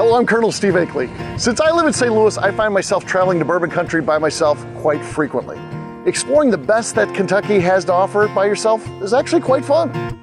Hello, I'm Colonel Steve Akeley. Since I live in St. Louis, I find myself traveling to bourbon country by myself quite frequently. Exploring the best that Kentucky has to offer by yourself is actually quite fun.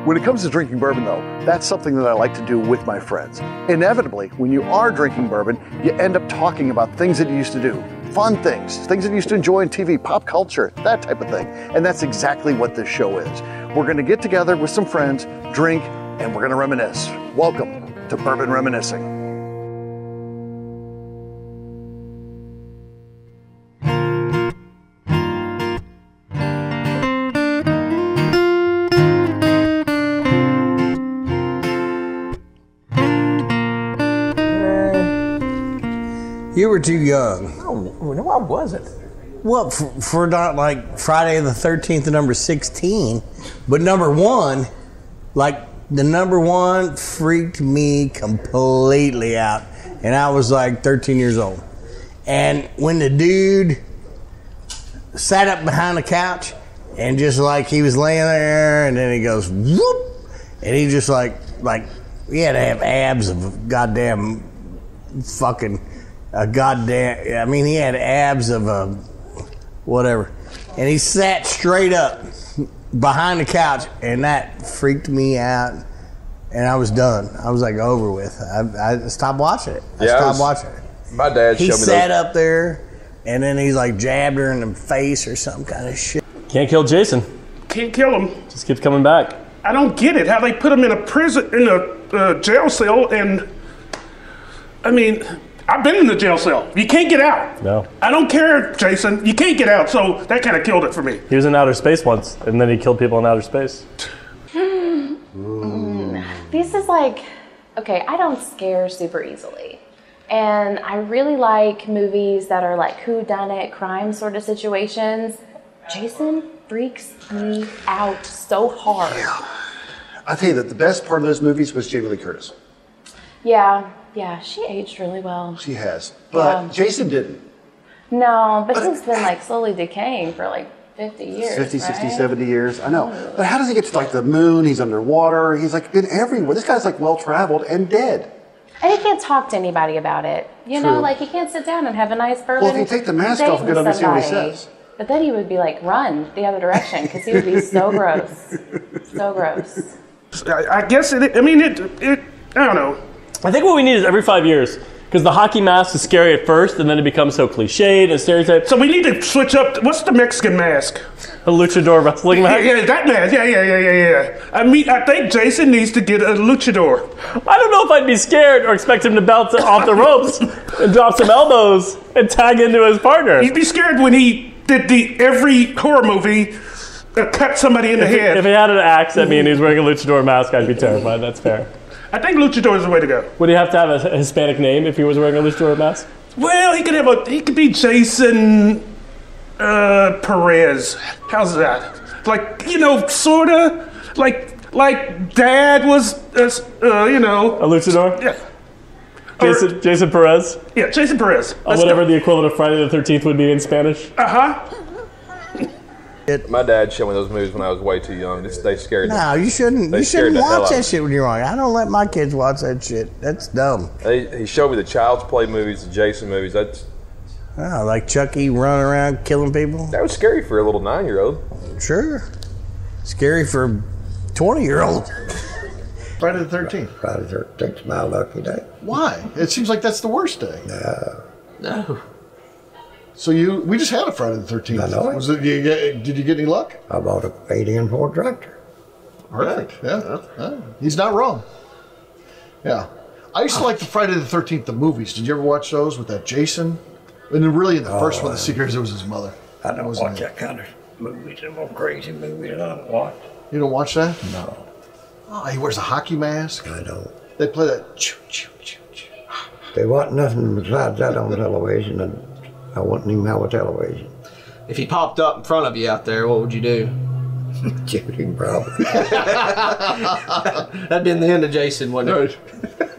When it comes to drinking bourbon though, that's something that I like to do with my friends. Inevitably, when you are drinking bourbon, you end up talking about things that you used to do. Fun things that you used to enjoy on TV, pop culture, that type of thing. And that's exactly what this show is. We're gonna get together with some friends, drink, and we're gonna reminisce. Welcome to Bourbon Reminiscing. You were too young. No, I wasn't. Well, for not like Friday the 13th, the number 16, but number one, like the number one freaked me completely out. And I was like 13 years old. And when the dude sat up behind the couch and just like he was laying there and then he goes, whoop, and he just like he had to have abs of goddamn fucking I mean, he had abs of a whatever. And he sat straight up behind the couch, and that freaked me out. And I was done. I was like over with. I stopped watching it. I stopped watching it. My dad showed me He sat up there, and then he's like jabbed her in the face or some kind of shit. Can't kill Jason. Can't kill him. Just keeps coming back. I don't get it. How they put him in a prison, in a jail cell, and I mean, I've been in the jail cell. You can't get out. No. I don't care, Jason. You can't get out. So that kind of killed it for me. He was in outer space once, and then he killed people in outer space. This is like, okay, I don't scare super easily. And I really like movies that are like whodunit crime sort of situations. Jason freaks me out so hard. Yeah. I'll tell you that the best part of those movies was Jamie Lee Curtis. Yeah, she aged really well. She has. But Jason didn't. No, but he's been like slowly decaying for like 50 years. 50, right? 60, 70 years. I know. But how does he get to like the moon? He's underwater. He's like been everywhere. This guy's like well traveled and dead. And he can't talk to anybody about it. You know, like he can't sit down and have a nice bourbon. Well, if you take the mask off, you can understand what he says. But then he would be like, run the other direction because he would be so gross. So gross. I guess I don't know. I think what we need is every 5 years, because the hockey mask is scary at first, and then it becomes so cliched and stereotyped. So we need to switch up. What's the Mexican mask? A luchador wrestling mask? Yeah, that mask. Yeah. I mean, I think Jason needs to get a luchador. I don't know if I'd be scared or expect him to bounce off the ropes and drop some elbows and tag into his partner. You'd be scared when he did every horror movie cut somebody in the head. If he had an axe at me and he was wearing a luchador mask, I'd be terrified. That's fair. I think luchador is the way to go. Would he have to have a Hispanic name if he was wearing a luchador mask? Well, he could be Jason Perez. How's that? Like, sorta like Dad was, a luchador. Yeah. Jason Perez. Yeah, Jason Perez. Whatever the equivalent of Friday the 13th would be in Spanish. My dad showed me those movies when I was way too young. They scared me. No, you shouldn't. You shouldn't watch that shit when you're young. I don't let my kids watch that shit. That's dumb. He showed me the Child's Play movies, the Jason movies. Like Chucky running around killing people. That was scary for a little 9-year-old. Sure. Scary for a 20-year-old. Friday the 13th. Friday the 13th is my lucky day. Why? It seems like that's the worst day. No. So we just had a Friday the 13th. I know it. Did you get any luck? I bought a 8-in Ford tractor. Perfect. Yeah. He's not wrong. Yeah. I used to like the Friday the 13th, the movies. Did you ever watch those with that Jason? And then really in the first one, the secret, it was his mother. I don't watch that kind of movies. Them old crazy movies I don't watch. You don't watch that? No. Oh, he wears a hockey mask. I don't. They play that choo, choo, choo, choo. There wasn't nothing besides that on television, and I wouldn't even have a television. If he popped up in front of you out there, what would you do? Shoot him, probably. That'd been the end of Jason, wouldn't it? Right.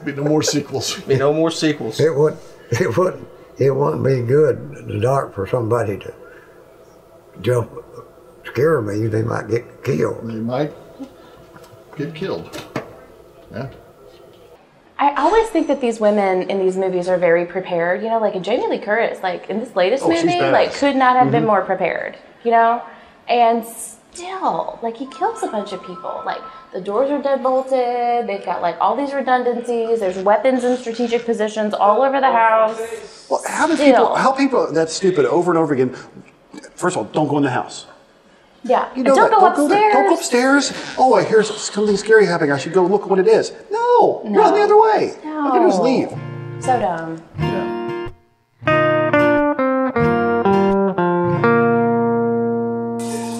Be no more sequels. Be no more sequels. It wouldn't be good in the dark for somebody to jump, scare me. They might get killed. They might get killed. Yeah. I always think that these women in these movies are very prepared. You know, like Jamie Lee Curtis, like in this latest movie, like could not have been more prepared. You know, and still, like he kills a bunch of people. Like the doors are dead bolted. They've got like all these redundancies. There's weapons in strategic positions all over the house. Well, how people that's stupid over and over again. First of all, don't go in the house. Yeah. You know don't that. go upstairs. Don't go upstairs. Oh, I hear something scary happening. I should go look at what it is. No. Run the other way. No. All you do is leave. So dumb.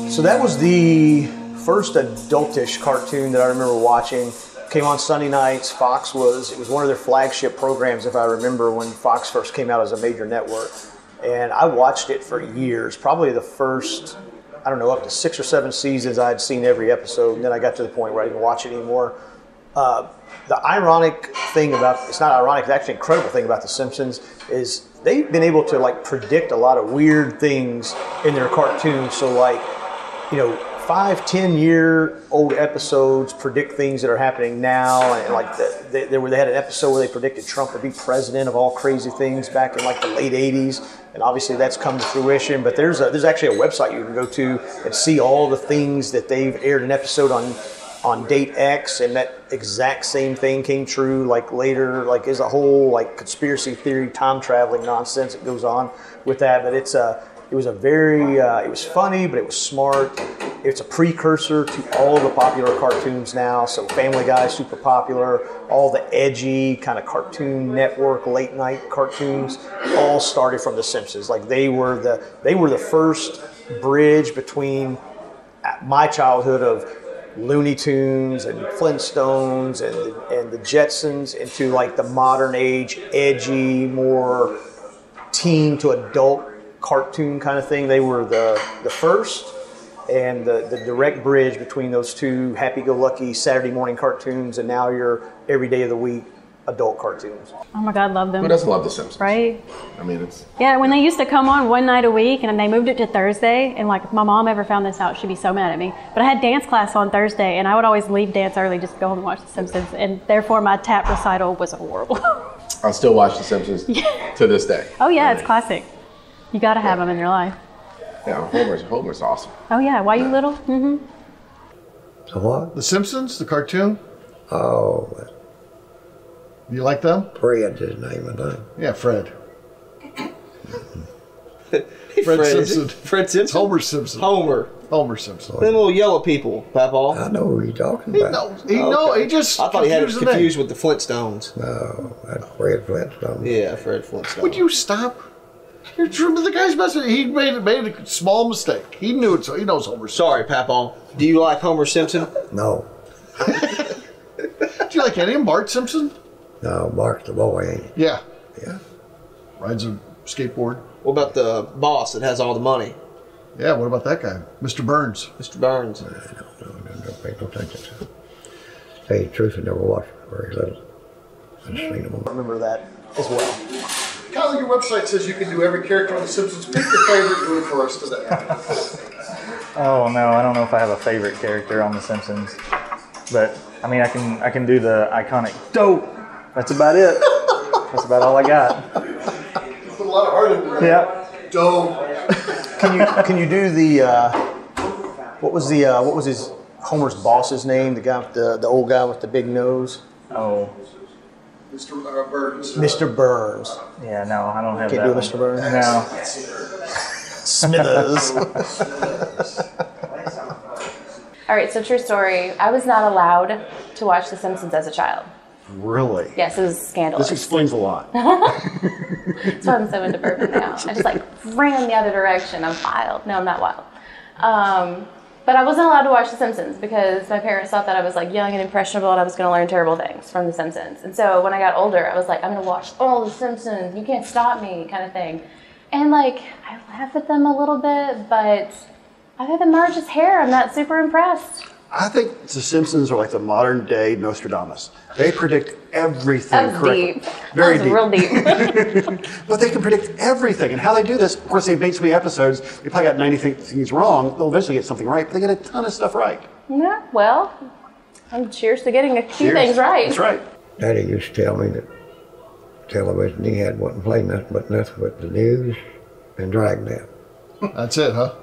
So that was the first adultish cartoon that I remember watching. Came on Sunday nights. It was one of their flagship programs, if I remember, when Fox first came out as a major network. And I watched it for years, probably the first, I don't know, up to 6 or 7 seasons. I had seen every episode, and then I got to the point where I didn't watch it anymore. The ironic thing it's not ironic, the actually incredible thing about The Simpsons is they've been able to like predict a lot of weird things in their cartoons. So like, 5-10-year-old episodes predict things that are happening now, and like they had an episode where they predicted Trump would be president of all crazy things back in like the late '80s, and obviously that's come to fruition. But there's actually a website you can go to and see all the things that they've aired an episode on date X, and that exact same thing came true like later. Like there's a whole like conspiracy theory, time traveling nonsense that goes on with that. But it was funny, but it was smart. It's a precursor to all the popular cartoons now. So Family Guy is super popular. All the edgy kind of Cartoon Network late night cartoons all started from The Simpsons. Like they were the first bridge between my childhood of Looney Tunes and Flintstones and the Jetsons into like the modern age, edgy, more teen to adult cartoon kind of thing. They were the first and the direct bridge between those two happy-go-lucky Saturday morning cartoons and now your every day of the week adult cartoons. Oh my God, love them. Who doesn't love The Simpsons? Right? I mean, it's... Yeah, when they used to come on one night a week and they moved it to Thursday, and like if my mom ever found this out, she'd be so mad at me. But I had dance class on Thursday, and I would always leave dance early just to go home and watch The Simpsons, and therefore my tap recital was horrible. I still watch The Simpsons to this day. Oh yeah, it's classic. You got to have them in your life. Yeah, Homer's awesome. Oh yeah, why you little? Mm-hmm. So what? The Simpsons, the cartoon. Oh, You like them? Fred's his name, I think. Yeah, Fred. Fred Simpson. Fred Simpson? Homer Simpson. Homer Simpson. Them little yellow people, Papaw. I know who you're talking about. He just. I thought he had it confused the confused name. with the Flintstones. No, that's Fred Flintstone. Yeah, Fred Flintstone. Would you stop? You're the guy's best. He made a small mistake. He knew it, so he knows Homer. Sorry, Papaw. Do you like Homer Simpson? No. Do you like any of Bart Simpson? No, Mark's the boy, ain't he? Yeah. Yeah. Rides a skateboard. What about the boss that has all the money? Yeah, what about that guy? Mr. Burns. Mr. Burns. I don't pay no attention to him. Tell you the truth, I never watched it very little. I just seen him. I remember that as well. Kyle, your website says you can do every character on The Simpsons. Pick your favorite, do it for us today. Oh no, I don't know if I have a favorite character on The Simpsons, but I mean I can do the iconic dope. That's about it. That's about all I got. Put a lot of heart into that. Yeah. Dope. Can you do the what was his Homer's boss's name? The guy with the old guy with the big nose. Oh, Mr. Burns. Mr. Burns. Yeah, no, I don't have Can't that do one. Mr. Burns? No. Smithers. All right, so true story. I was not allowed to watch The Simpsons as a child. Really? Yes, it was scandalous. This explains a lot. That's why I'm so into bourbon now. I just like ran the other direction. I'm wild. No, I'm not wild. But I wasn't allowed to watch The Simpsons because my parents thought that I was like young and impressionable and I was going to learn terrible things from The Simpsons. And so when I got older, I was like, I'm going to watch all The Simpsons. You can't stop me, kind of thing. And like, I laugh at them a little bit, but other than Marge's hair, I'm not super impressed. I think The Simpsons are like the modern day Nostradamus. They predict everything That was correctly. deep. Very That was real deep. But they can predict everything. And how they do this, of course, they've made so many episodes, they probably got 90 things wrong. They'll eventually get something right, but they get a ton of stuff right. Yeah, well, cheers to getting a few things right. That's right. Daddy used to tell me that television he had wasn't playing nothing but the news and Dragnet. That's it, huh?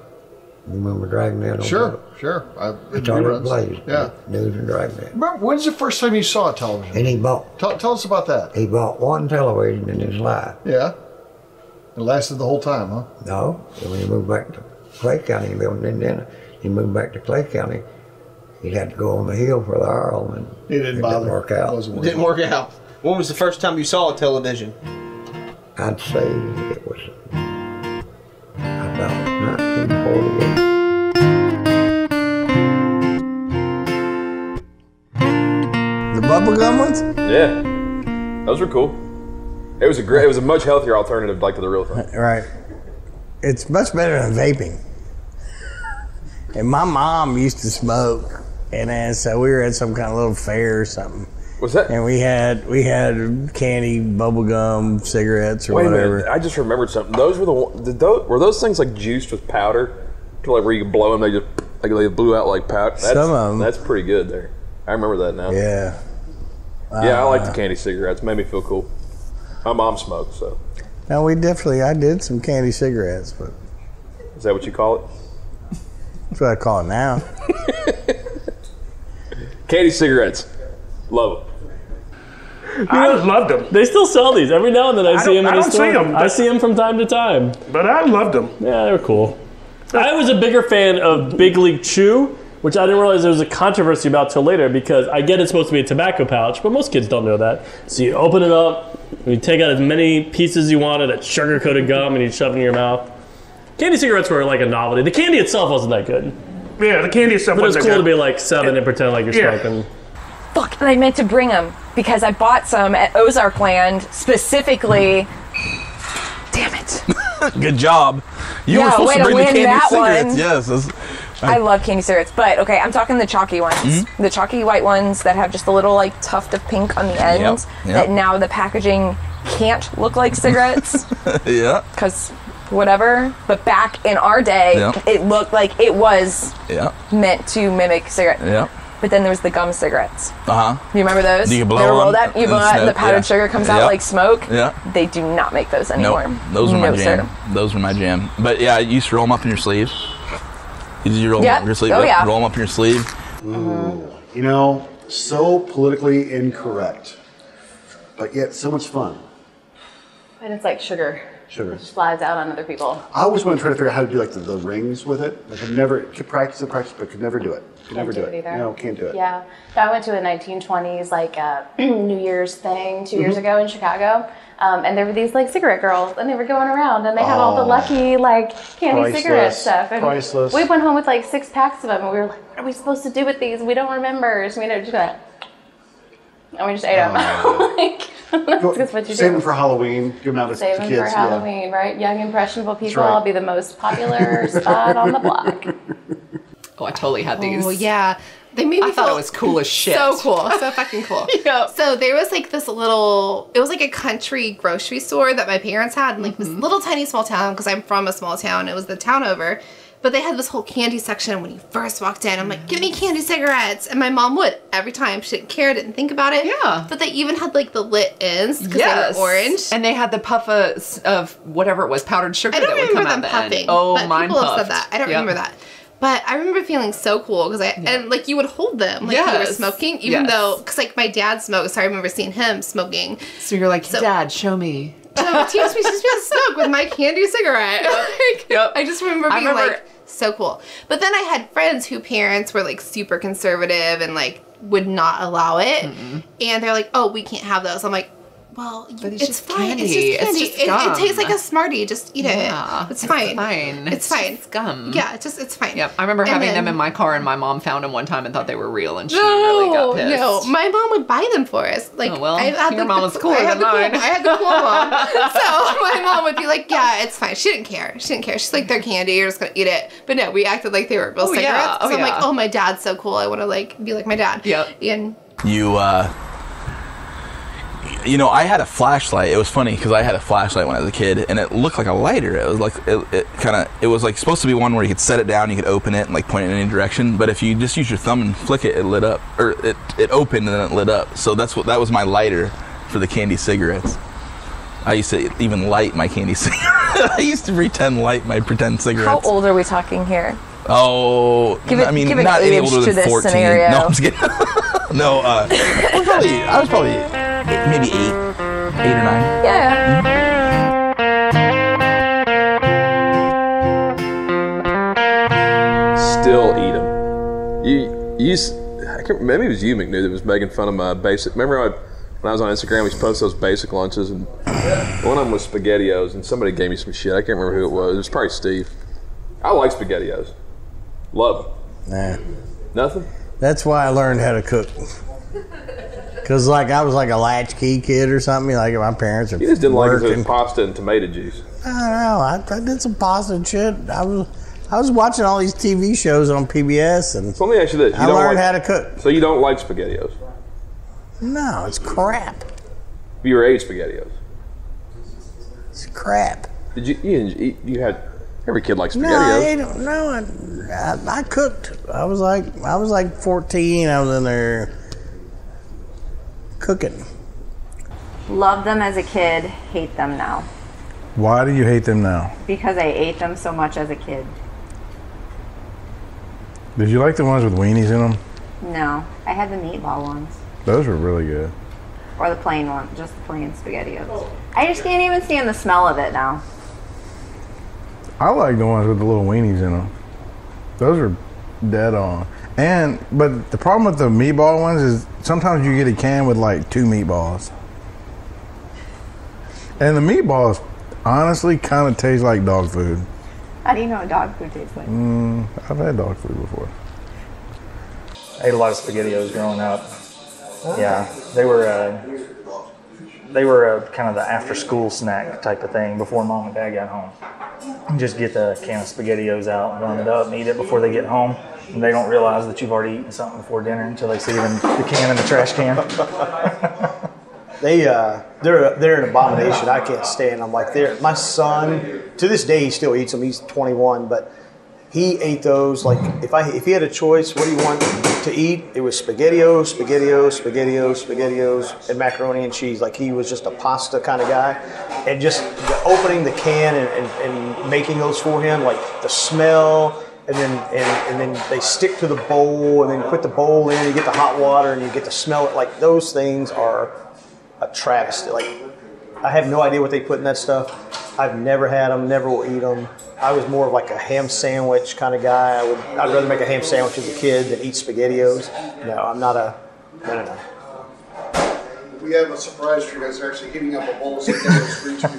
You remember Dragnet? Sure. That's all it plays. Yeah. News and Dragnet. Remember, when's the first time you saw a television? And he bought. Tell us about that. He bought one television in his life. Yeah. It lasted the whole time, huh? No. When he moved back to Clay County, he lived in Indiana. He moved back to Clay County. He had to go on the hill for the Earl, and it didn't bother. Work out. It didn't work out. When was the first time you saw a television? I'd say it was about 1948. The bubblegum ones? Yeah, those were cool. It was a much healthier alternative, like to the real thing. Right. It's much better than vaping. And my mom used to smoke, and then so we were at some kind of little fair or something. What's that? And we had candy, bubblegum, cigarettes, or Wait whatever. a minute, I just remembered something. Those were were those things like juiced with powder, to like where you could blow them? They just they blew out like powder. Some of them. That's pretty good there. I remember that now. Yeah. Yeah, I like the candy cigarettes. Made me feel cool. My mom smoked, so. No, I did some candy cigarettes, but. Is that what you call it? That's what I call it now. Candy cigarettes. Love them. I loved them. They still sell these. Every now and then I see them in the store. I don't see them. I see them from time to time. But I loved them. Yeah, they were cool. I was a bigger fan of Big League Chew, which I didn't realize there was a controversy about till later, because I get it's supposed to be a tobacco pouch, but most kids don't know that. So you open it up, you take out as many pieces as you want of that sugar-coated gum, and you shove it in your mouth. Candy cigarettes were like a novelty. The candy itself wasn't that good. Yeah, the candy itself but it was wasn't cool that to be like 7 and pretend like you're smoking. Fuck, and I meant to bring them because I bought some at Ozark Land specifically. Damn it. Good job. You were supposed to bring the candy cigarettes. Yes. I love candy cigarettes, but okay, I'm talking the chalky ones. The chalky white ones that have just a little like tuft of pink on the ends that now the packaging can't look like cigarettes. Yeah. Because whatever. But back in our day, it looked like it was meant to mimic cigarettes. Yeah. But then there was the gum cigarettes. You remember those? You can blow they were rolled them up, you blow it, and the powdered sugar comes out like smoke. Yeah. They do not make those anymore. Nope. Those were my jam. Sir. Those were my jam. But yeah, you used to roll them up in your sleeve. Did you roll them up in your sleeve? Oh, yeah. Roll them up in your sleeve. Ooh. You know, so politically incorrect, but yet so much fun. And it's like sugar. Sugar. It just flies out on other people. I always want to try to figure out how to do like the rings with it. Like I never could practice, but could never do it. Could never do it either. No, can't do it. Yeah. I went to a 1920s like New Year's thing 2 years ago in Chicago. And there were these like cigarette girls, and they were going around, and they had all the lucky like candy cigarette stuff. And priceless. we went home with like 6 packs of them, and we were like, "What are we supposed to do with these? We don't remember." So we just like, and we just ate them. Like, that's what you Save do. them for Halloween. Give them out to Save them kids. for Halloween, right? Young impressionable people. right. I'll be the most popular spot on the block. Oh, I totally had these. Oh, yeah. They made me I thought it was cool as shit. So cool. So fucking cool. Yeah. So there was like this little, it was like a country grocery store that my parents had in like this little tiny small town, because I'm from a small town. It was the town over. But they had this whole candy section when you first walked in. I'm like, give me candy cigarettes. And my mom would every time. She didn't care, didn't think about it. Yeah. But they even had like the lit ends because they were orange. And they had the puff of whatever it was, powdered sugar I don't that would come remember out them the puffing. end. Oh, but mine people have puffed. said that. I don't remember that. But I remember feeling so cool because and like you would hold them like you were Yes. smoking, even though because like my dad smoked, so I remember seeing him smoking. So you're like, Dad, show me. Teach me to smoke with my candy cigarette. Like, I just remember being like so cool. But then I had friends who parents were like super conservative and like would not allow it, and they're like, "Oh, we can't have those." I'm like, "Well, it's just fine. candy. It's just candy. It's just it gum. tastes like a Smartie. Just eat Yeah, it. It's fine. It's fine. It's gum. Yeah, it's fine." Yep. I remember And having then- them in my car, and my mom found them one time and thought they were real, and she really got pissed. No, my mom would buy them for us. Like, Oh, well, I had your mom was cooler I had than mine. I had the cool mom. So my mom would be like, "Yeah, it's fine." She didn't care. She's like, "They're candy. You're just gonna eat it." But no, we acted like they were real Oh, yeah. cigarettes. Oh, So I'm like, yeah. "Oh, my dad's so cool. I want to like be like my dad." Yep. And You know, I had a flashlight. It was funny because I had a flashlight when I was a kid, and it looked like a lighter. It was like it was like supposed to be one where you could set it down, you could open it and like point it in any direction. But if you just use your thumb and flick it, it lit up, or it opened and then it lit up. So that was my lighter for the candy cigarettes. I used to even light my candy cigarettes. I used to light my pretend cigarettes. How old are we talking here? Oh, Give an I mean, age not any older to than this 14. scenario. No, I'm just kidding. No, I was probably maybe 8 or 9. Yeah. Still eat them. I can't, maybe it was you, McNew, that was making fun of my basic. Remember when I was on Instagram, we posted those basic lunches, and one of them was SpaghettiOs, and somebody gave me some shit. I can't remember who it was. It was probably Steve. I like SpaghettiOs. Love them. Nah. Nothing? That's why I learned how to cook. Because like I was like a latchkey kid or something. Like my parents are You just didn't working. like it with pasta and tomato juice. I don't know. I did some pasta and shit. I was watching all these TV shows on PBS, and So let me ask you this. I learned how to cook. So you don't like SpaghettiOs? No, it's crap. You ate SpaghettiOs? It's crap. Did you had every kid likes No, SpaghettiOs. I cooked. I was like 14. I was in there cooking. Love them as a kid, hate them now. Why do you hate them now? Because I ate them so much as a kid. Did you like the ones with weenies in them? No, I had the meatball ones. Those were really good. Or the plain one, just the plain SpaghettiOs. I just can't even stand the smell of it now. I like the ones with the little weenies in them. Those are dead on. But the problem with the meatball ones is sometimes you get a can with like 2 meatballs. And the meatballs honestly kind of taste like dog food. How do you know what dog food tastes like? I've had dog food before. I ate a lot of SpaghettiOs growing up. Yeah, they were kind of the after-school snack type of thing before Mom and Dad got home. You just get the can of SpaghettiOs out, warm it up, and eat it before they get home. And they don't realize that you've already eaten something before dinner until they see the can in the trash can. They're an abomination. I can't stand them. Like my son, to this day, he still eats them. He's 21, but he ate those. Like if he had a choice, what do you want to eat? It was SpaghettiOs, and macaroni and cheese. Like he was just a pasta kind of guy, and just opening the can and making those for him, like the smell. And then they stick to the bowl, and then you put the bowl in, you get the hot water, and you get to smell it. Like those things are a travesty. Like I have no idea what they put in that stuff. I've never had them, never will eat them. I was more of like a ham sandwich kind of guy. I'd rather make a ham sandwich as a kid than eat SpaghettiOs. No, I'm not a. No. We have a surprise for you guys. They're actually heating up a bowl of SpaghettiOs for each of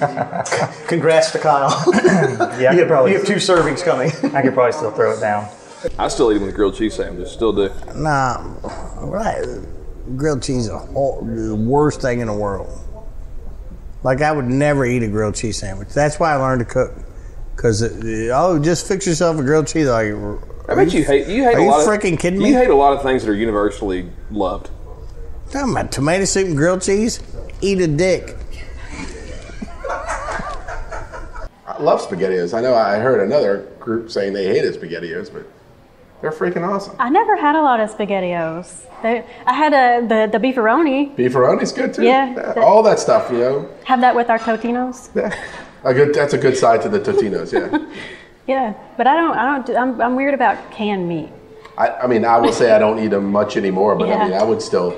you. Congrats to Kyle. Yeah, you have 2 servings coming. I could probably still throw it down. I still eat them with grilled cheese sandwiches. Still do. Nah, right. Grilled cheese is the worst thing in the world. Like I would never eat a grilled cheese sandwich. That's why I learned to cook. Because just fix yourself a grilled cheese. Like, I bet you hate. You hate are a you lot freaking kidding me? You hate a lot of things that are universally loved. Talking about tomato soup and grilled cheese? Eat a dick. I love SpaghettiOs. I know I heard another group saying they hated SpaghettiOs, but they're freaking awesome. I never had a lot of SpaghettiOs. I had the beefaroni. Beefaroni's good too. Yeah. All that stuff, you know. Have that with our Totinos. That's a good side to the Totinos, yeah. Yeah, but I'm weird about canned meat. I mean, I will say I don't eat them much anymore, but Yeah. I mean, I would still,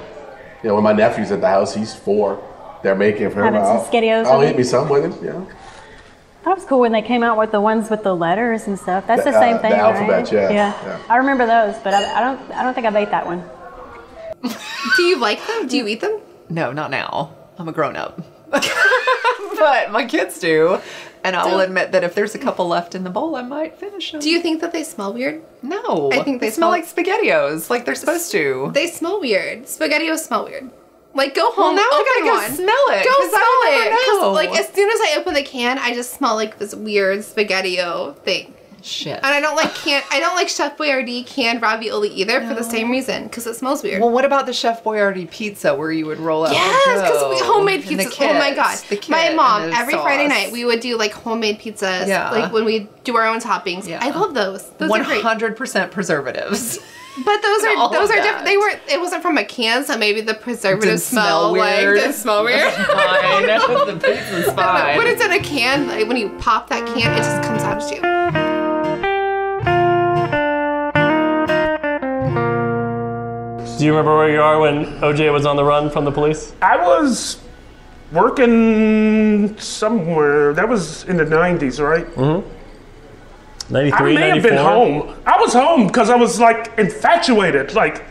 when my nephew's at the house, he's 4. They're making for him. Having some SpaghettiOs I'll with eat me some with him, yeah. I thought it was cool when they came out with the ones with the letters and stuff. That's the same thing, the alphabet, right? yeah. I remember those, but I don't think I've ate that one. Do you like them? Do you eat them? No, not now. I'm a grown up. But my kids do. And I will admit that if there's a couple left in the bowl, I might finish them. Do you think that they smell weird? No. I think they smell like SpaghettiOs, like they're supposed to. They smell weird. SpaghettiOs smell weird. Like, go home. Well, now I gotta open go one. smell it. Go 'cause smell I it. never know. Because, like, as soon as I open the can, I just smell like this weird SpaghettiO thing. Shit. And I don't like Chef Boyardee canned ravioli either for the same reason, because it smells weird. Well, what about the Chef Boyardee pizza where you would roll out Yes, the because dough homemade and the pizzas. Oh my kit, god, the kit my mom and the every Friday sauce. night we would do like homemade pizzas. Yeah. Like when we do our own toppings. Yeah. I love those. Those are great. 100% preservatives. But those And all are of that. different. They weren't. It wasn't from a can, so maybe the preservatives Didn't smell weird. Didn't smell weird. Fine. The pizza's fine. When it's in a can, like when you pop that can, it just comes out as you. Do you remember where you are when OJ was on the run from the police? I was working somewhere. That was in the 90s, right? Mm-hmm. 93, I may 94? have been home. I was home because I was like infatuated. Like,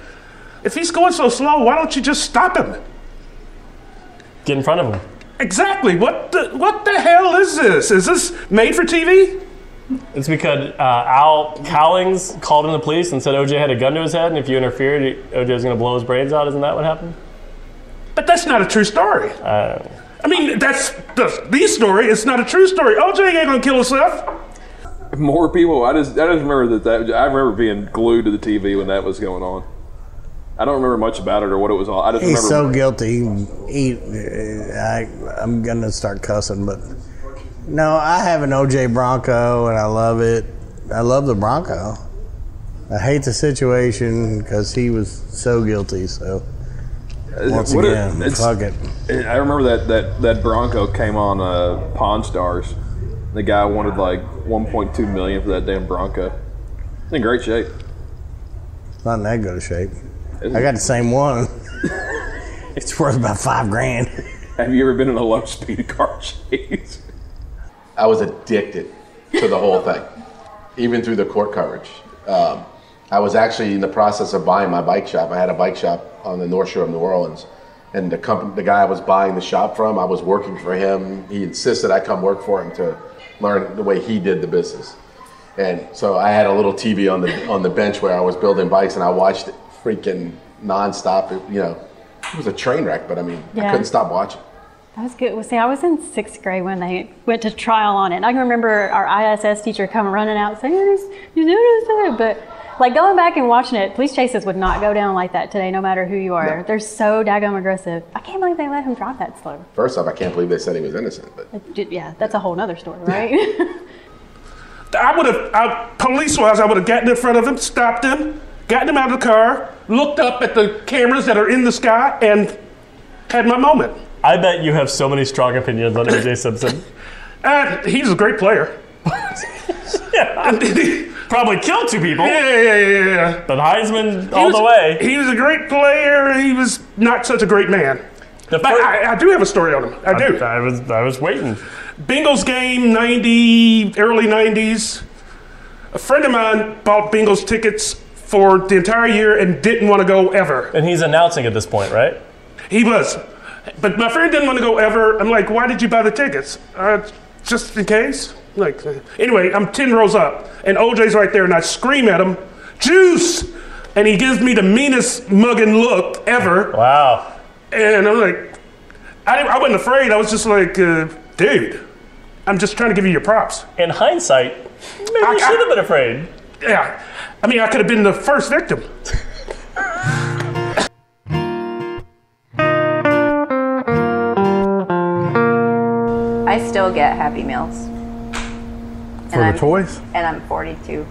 if he's going so slow, why don't you just stop him? Get in front of him. Exactly. What the hell is this? Is this made for TV? It's because Al Cowlings called in the police and said OJ had a gun to his head, and if you interfered, OJ was going to blow his brains out. Isn't that what happened? But that's not a true story. I mean, that's the story. It's not a true story. OJ ain't gonna kill himself. More people. I just remember that. I remember being glued to the TV when that was going on. I don't remember much about it or what it was all. I just He's remember. so guilty. I'm gonna start cussing, but no, I have an OJ Bronco and I love it. I love the Bronco. I hate the situation because he was so guilty. So once again, fuck it. I remember that Bronco came on Pawn Stars. The guy wanted like $1.2 million for that damn Bronco. It's in great shape. Not in that good a shape. I got the same one. It's worth about $5,000. Have you ever been in a low-speed car chase? I was addicted to the whole thing, even through the court coverage. I was actually in the process of buying my bike shop. I had a bike shop on the North Shore of New Orleans, and the guy I was buying the shop from, I was working for him. He insisted I come work for him to learn the way he did the business. And so I had a little TV on the bench where I was building bikes, and I watched it freaking nonstop. It was a train wreck, but I mean, I couldn't stop watching. That was good. Well, see, I was in 6th grade when they went to trial on it. And I can remember our ISS teacher coming running out saying, you noticed that? But like going back and watching it, police chases would not go down like that today, no matter who you are. No. They're so daggone aggressive. I can't believe they let him drive that slow. First off, I can't believe they said he was innocent. But yeah, that's a whole nother story, right? I would have, police-wise, I would have gotten in front of him, stopped him, gotten him out of the car, looked up at the cameras that are in the sky, and had my moment. I bet you have so many strong opinions on O.J. Simpson. He's a great player. Probably killed 2 people. Yeah. But Heisman all the way. He was a great player. He was not such a great man. But I do have a story on him. I do. I was waiting. Bengals game, early 90s. A friend of mine bought Bengals tickets for the entire year and didn't want to go ever. And he's announcing at this point, right? He was. But my friend didn't want to go ever. I'm like, why did you buy the tickets? Just in case. Anyway, I'm 10 rows up, and OJ's right there, and I scream at him, "Juice!" And he gives me the meanest mugging look ever. Wow. And I'm like, I wasn't afraid. I was just like, dude, I'm just trying to give you your props. In hindsight, maybe you should have been afraid. Yeah. I mean, I could have been the first victim. I still get Happy Meals. For the toys? And I'm 42.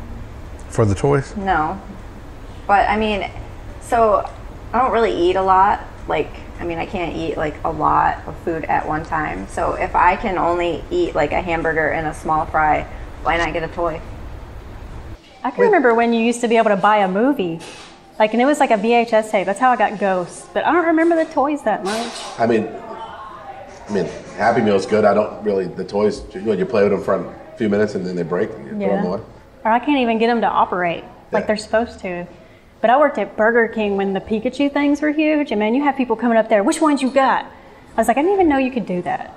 For the toys? No. But I mean, so I don't really eat a lot. I can't eat like a lot of food at one time. So if I can only eat like a hamburger and a small fry, why not get a toy? I can remember when you used to be able to buy a movie. Like, and it was like a VHS tape. That's how I got Ghosts. But I don't remember the toys that much. I mean, Happy Meal's good. I don't really, the toys, you play with them for a few minutes and then they break and you throw them away. Or I can't even get them to operate like they're supposed to. But I worked at Burger King when the Pikachu things were huge. And man, you have people coming up there, which ones you got? I was like, I didn't even know you could do that.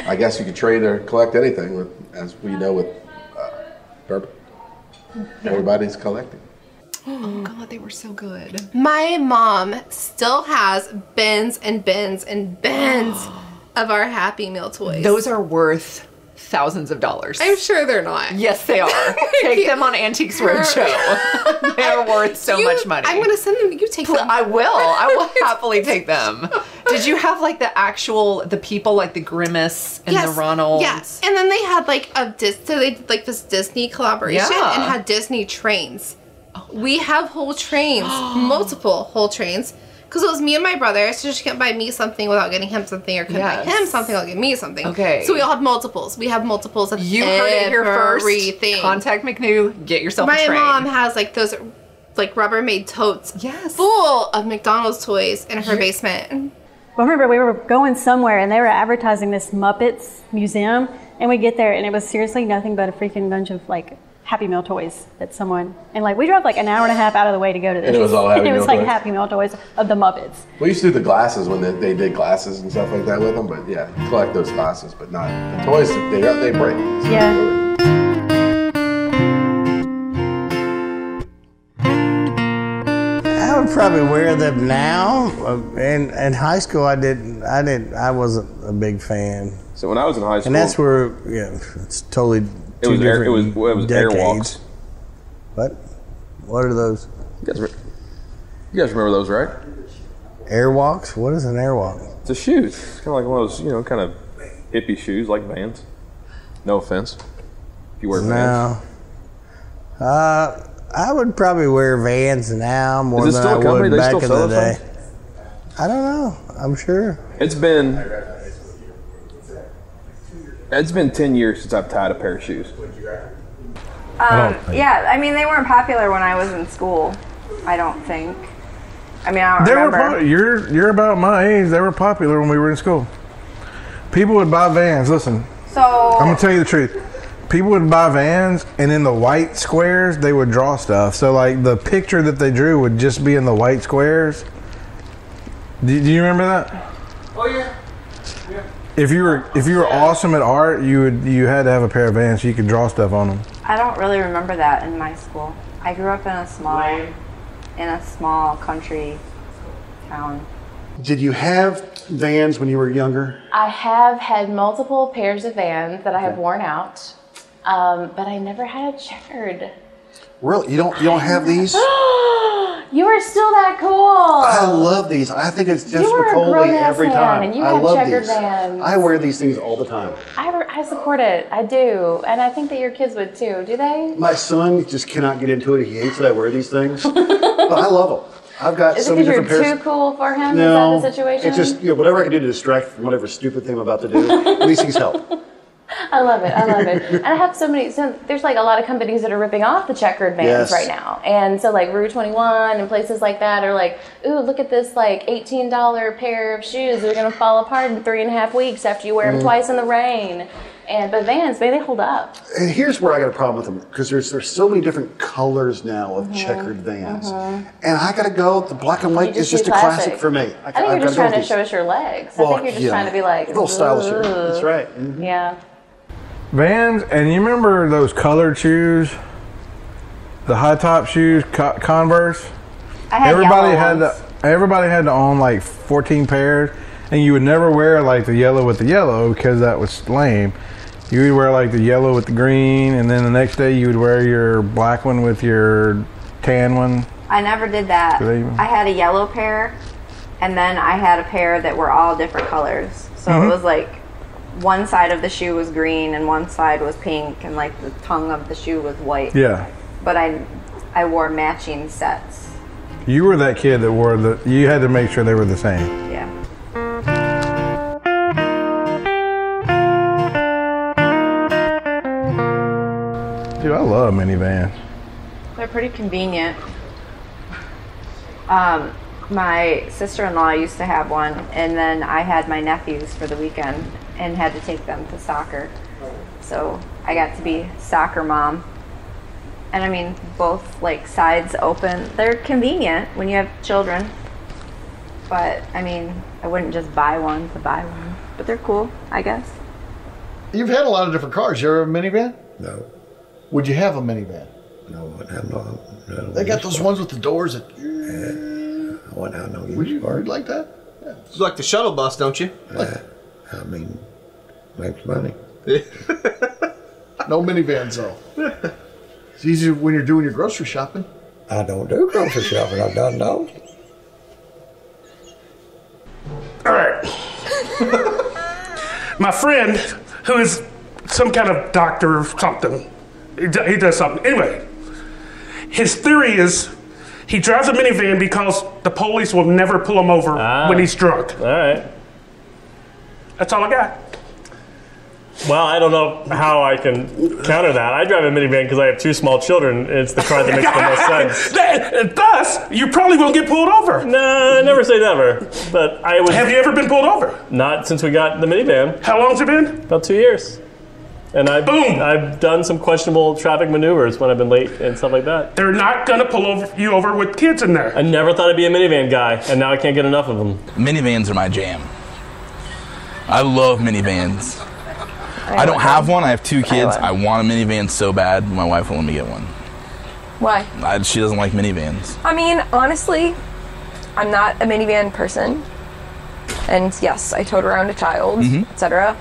I guess you could trade or collect anything, as we know with bourbon. Everybody's collecting. Oh God, they were so good. My mom still has bins and bins and bins of our Happy Meal toys. Those are worth thousands of dollars. I'm sure they're not. Yes, they are. Take them on Antiques Roadshow. They're worth so much money. I'm going to send them. You take them. I will happily take them. Did you have like the people like the Grimace and the Ronalds? Yes. And then they had like so they did like this Disney collaboration and had Disney trains. We have whole trains, multiple whole trains. Because it was me and my brother, so she couldn't buy me something without getting him something, or couldn't buy him something without getting me something. Okay. So we all had multiples. We have multiples of You heard it here first. everything. Contact McNew. Get yourself a train. My mom has like those like Rubbermaid totes full of McDonald's toys in her basement. Well, I remember we were going somewhere and they were advertising this Muppets museum, and we get there and it was seriously nothing but a freaking bunch of like Happy Meal toys that someone, and like we drove like an hour and a half out of the way to go to this. And it was all Happy Meal It was like toys. Happy Meal toys of the Muppets. We used to do the glasses when they did glasses and stuff like that with them, but yeah, collect those glasses, but not the toys. They break. So Yeah. I would probably wear them now. In high school, I wasn't a big fan. So when I was in high school, And that's where, it's totally it was two it was different Airwalks. What? What are those? You guys remember those, right? Airwalks? What is an airwalk? It's a shoes. It's kind of like one of those, kind of hippie shoes, like Vans. No offense. If you wear Vans. No. I would probably wear Vans now more Is it than still I a company? would They back still in sell the those day. I don't know. I'm sure. It's been 10 years since I've tied a pair of shoes. Yeah, I mean, they weren't popular when I was in school, I don't think. I mean, I don't remember. You're about my age. They were popular when we were in school. People would buy Vans. Listen, So I'm gonna tell you the truth. People would buy Vans, and in the white squares, they would draw stuff. So, like, the picture that they drew would just be in the white squares. Do you remember that? Oh yeah. If you were awesome at art, you had to have a pair of Vans so you could draw stuff on them. I don't really remember that in my school. I grew up in a small country town. Did you have Vans when you were younger? I have had multiple pairs of Vans that I have worn out, but I never had a checkered. Really? You don't have these? You are still that cool. I love these. I think it's just You are a Spicoli grown-ass every man, time. and you I have love checkered these. Vans. I wear these things all the time. I support it. I do, and I think that your kids would too. Do they? My son just cannot get into it. He hates that I wear these things, but I love them. I've got Is so it many because different you're pairs. too cool for him? No, Is that the situation? it's just whatever I can do to distract from whatever stupid thing I'm about to do. At least these help. I love it. I love it. And I have so there's like a lot of companies that are ripping off the checkered Vans right now. And so like Rue 21 and places like that are like, ooh, look at this like $18 pair of shoes that are going to fall apart in 3.5 weeks after you wear them twice in the rain. But Vans, they hold up. And here's where I got a problem with them, because there's so many different colors now of checkered Vans. And I got to go, the black and white is just a classic for me. I think you're just trying to show us your legs. I think you're just trying to be like, a little stylish here. That's right. Yeah. Vans, and you remember those colored shoes, the high top shoes, Converse. I had Everybody had to own like 14 pairs, and you would never wear like the yellow with the yellow because that was lame. You would wear like the yellow with the green, and then the next day you would wear your black one with your tan one. I never did that. I had a yellow pair, and then I had a pair that were all different colors. So it was like one side of the shoe was green and one side was pink, and like the tongue of the shoe was white. Yeah. But I wore matching sets. You were that kid that wore you had to make sure they were the same. Yeah. Dude, I love minivans. they're pretty convenient. My sister-in-law used to have one, and then I had my nephews for the weekend and had to take them to soccer. So I got to be soccer mom. And I mean, both like sides open. They're convenient when you have children. But I mean, I wouldn't just buy one to buy one. But they're cool, I guess. You've had a lot of different cars. You ever have a minivan? No. Would you have a minivan? No, I have no. They got those ones with the doors that. I wouldn't have no use Would you for it. like that? Yeah. You like the shuttle bus, don't you? I mean, makes money. No minivans though. It's easier when you're doing your grocery shopping. I don't do grocery shopping. I've done those. All right. My friend, who is some kind of doctor or something, he does something. Anyway, his theory is he drives a minivan because the police will never pull him over when he's drunk. All right. That's all I got. Well, I don't know how I can counter that. I drive a minivan because I have 2 small children. It's the car that makes the most sense. Thus, you probably won't get pulled over. No, never say never. But I would. Have you ever been pulled over? Not since we got the minivan. How long's it been? About 2 years. And I've done some questionable traffic maneuvers when I've been late and stuff like that. They're not going to pull you over with kids in there. I never thought I'd be a minivan guy, and now I can't get enough of them. Minivans are my jam. I love minivans. I don't have one. I have 2 kids. I want a minivan so bad. My wife won't let me get one. Why? She doesn't like minivans. I mean, honestly, I'm not a minivan person. And yes, I towed around a child, etc.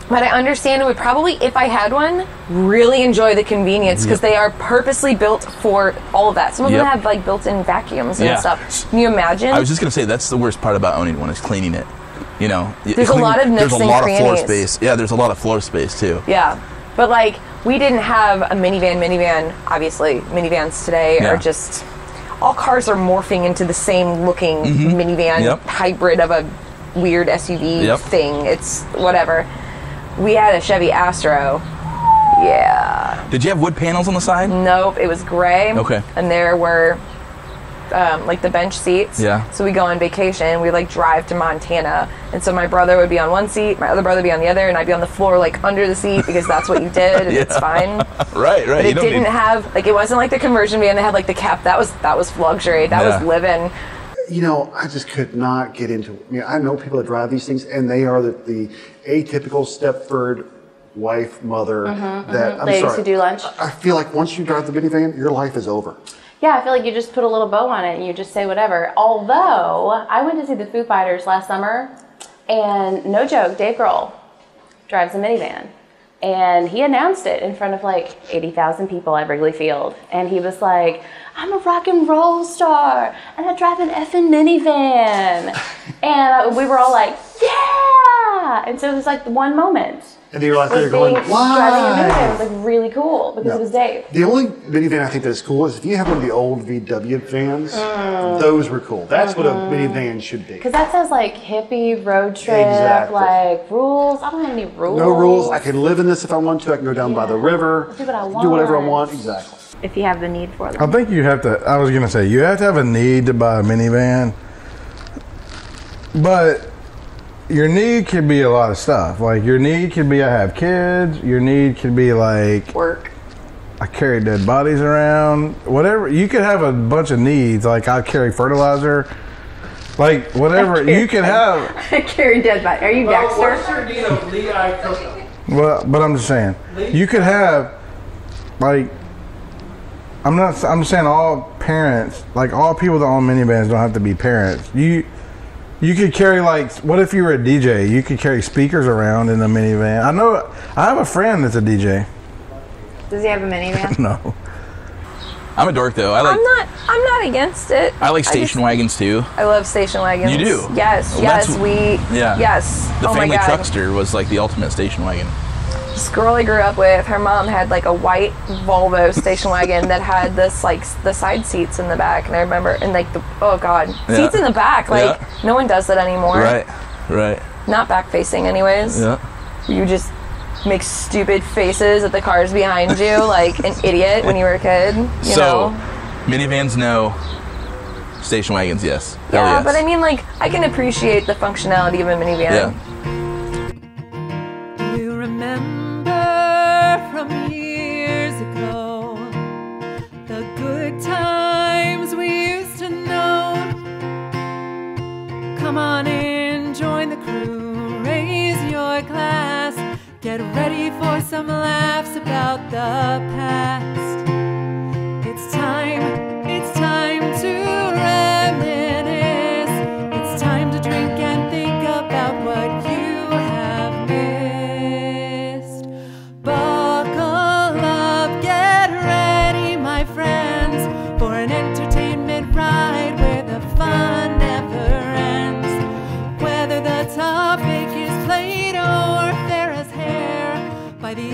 But I understand it would probably, if I had one, really enjoy the convenience because they are purposely built for all of that. Some of them have like built-in vacuums and stuff. Can you imagine? I was just going to say, that's the worst part about owning one is cleaning it. You know, there's a lot of nooks and crannies. There's a lot of floor space. Yeah, there's a lot of floor space too. Yeah, but like we didn't have a minivan. Obviously, minivans today are just all cars are morphing into the same looking minivan hybrid of a weird SUV thing. It's whatever. We had a Chevy Astro. Yeah. Did you have wood panels on the side? Nope, it was gray. Okay. And there were like the bench seats. Yeah. So we go on vacation. We like drive to Montana, and so my brother would be on one seat, my other brother would be on the other, and I'd be on the floor like under the seat because that's what you did, and it's fine. Right. But it didn't have like it wasn't like the conversion van that had like the cap. That was luxury. That was living. You know, I just could not get into it. I mean, I know people that drive these things, and they are the atypical Stepford wife, mother. That I'm ladies sorry. who do lunch. I feel like once you drive the minivan, your life is over. Yeah, I feel like you just put a little bow on it and you just say whatever. Although, I went to see the Foo Fighters last summer, and no joke, Dave Grohl drives a minivan. And he announced it in front of like 80,000 people at Wrigley Field. And he was like, I'm a rock and roll star, and I drive an effing minivan. And we were all like, yeah! And so it was like the one moment. And you're like, they're going, why? Driving a minivan was like really cool because it was Dave. The only minivan I think that is cool is if you have one of the old VW vans, those were cool. That's what a minivan should be. Because that says like hippie road trip, like rules. I don't have any rules. No rules. I can live in this if I want to. I can go down by the river. Do what I want. Do whatever I want. Exactly. If you have the need for them. I think you have to, I was going to say, you have to have a need to buy a minivan. But your need can be a lot of stuff. Like your need can be I have kids. Your need can be like work. I carry dead bodies around. Whatever. You could have a bunch of needs. Like I carry fertilizer. Like whatever you can have. I carry dead bodies. Are you Dexter? What's your need of Lehigh Cocoa? Well, but I'm just saying you could have like. I'm saying all parents, like all people that own minivans don't have to be parents. You could carry like, what if you were a DJ? You could carry speakers around in a minivan. I have a friend that's a DJ. Does he have a minivan? No. I'm a dork though. I'm not against it. I like station wagons too. I love station wagons. You do? Yes, Well, yes, yeah. yes. The oh family my God. truckster was like the ultimate station wagon. This girl I grew up with, her mom had like a white Volvo station wagon that had this like the side seats in the back, and I remember, and like seats in the back, like no one does that anymore. Right. Not back facing, anyways. Yeah. You just make stupid faces at the cars behind you like an idiot when you were a kid. You know? Minivans, no. Station wagons, yes. Hell Yeah, yes. but I mean, like, I can appreciate the functionality of a minivan. Yeah. Do you remember from years ago the good times we used to know? Come on in, join the crew, raise your glass, get ready for some laughs about the past. It's time to reminisce. It's time to drink and think about what you have missed. Buckle up, get ready, my friends, for an entertainment ride where the fun never ends. Whether the topic is Play-Doh or Ferris hair, by the